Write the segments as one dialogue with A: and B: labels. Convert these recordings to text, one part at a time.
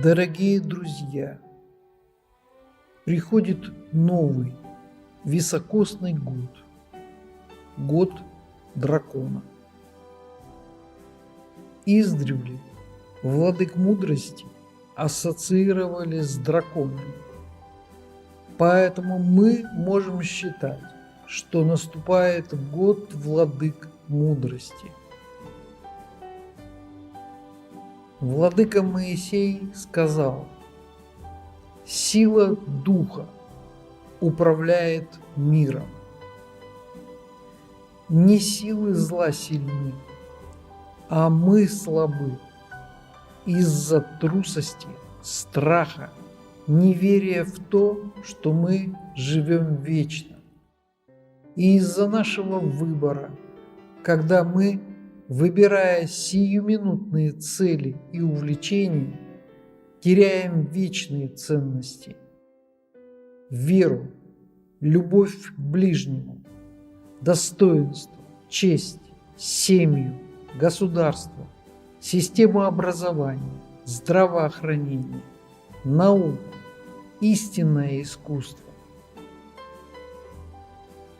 A: Дорогие друзья, приходит новый високосный год, год дракона. Издревле владык мудрости ассоциировали с драконами, поэтому мы можем считать, что наступает год владык мудрости. Владыка Моисей сказал: «Сила Духа управляет миром. Не силы зла сильны, а мы слабы из-за трусости, страха, неверия в то, что мы живем вечно, и из-за нашего выбора, когда мы, выбирая сиюминутные цели и увлечения, теряем вечные ценности – веру, любовь к ближнему, достоинство, честь, семью, государство, систему образования, здравоохранения, науку, истинное искусство.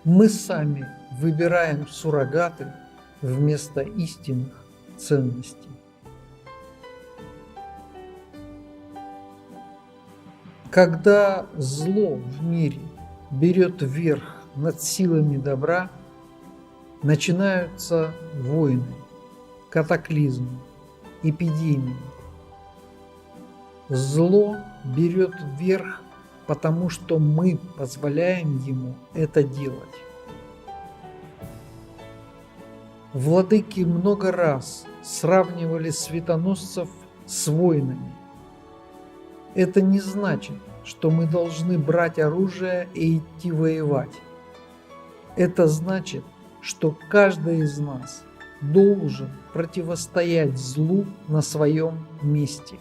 A: Мы сами выбираем суррогаты вместо истинных ценностей. Когда зло в мире берет верх над силами добра, начинаются войны, катаклизмы, эпидемии. Зло берет верх, потому что мы позволяем ему это делать. Владыки много раз сравнивали светоносцев с воинами. Это не значит, что мы должны брать оружие и идти воевать. Это значит, что каждый из нас должен противостоять злу на своем месте.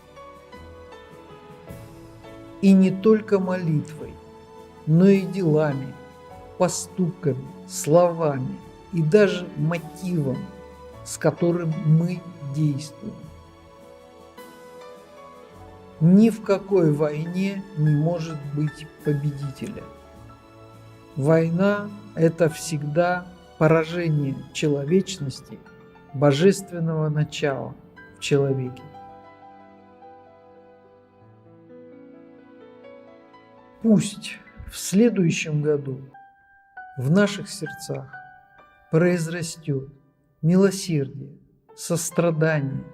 A: И не только молитвой, но и делами, поступками, словами и даже мотивом, с которым мы действуем. Ни в какой войне не может быть победителя. Война – это всегда поражение человечности, божественного начала в человеке. Пусть в следующем году в наших сердцах произрастет милосердие, сострадание,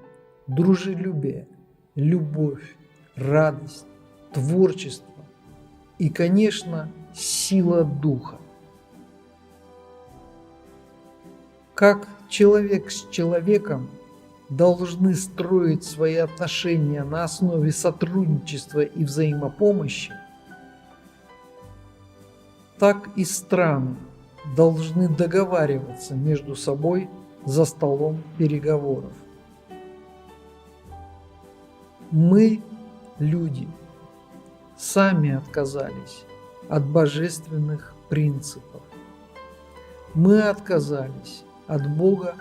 A: дружелюбие, любовь, радость, творчество и, конечно, сила духа. Как человек с человеком должны строить свои отношения на основе сотрудничества и взаимопомощи, так и страны должны договариваться между собой за столом переговоров. Мы, люди, сами отказались от божественных принципов. Мы отказались от Бога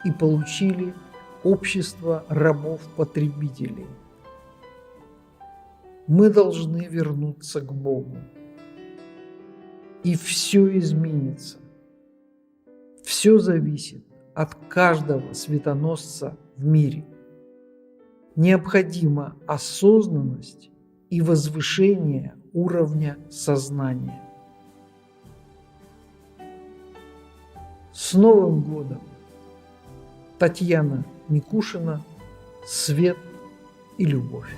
A: и получили общество рабов-потребителей. Мы должны вернуться к Богу. И все изменится. Все зависит от каждого светоносца в мире. Необходима осознанность и возвышение уровня сознания. С Новым годом! Татьяна Микушина, свет и любовь.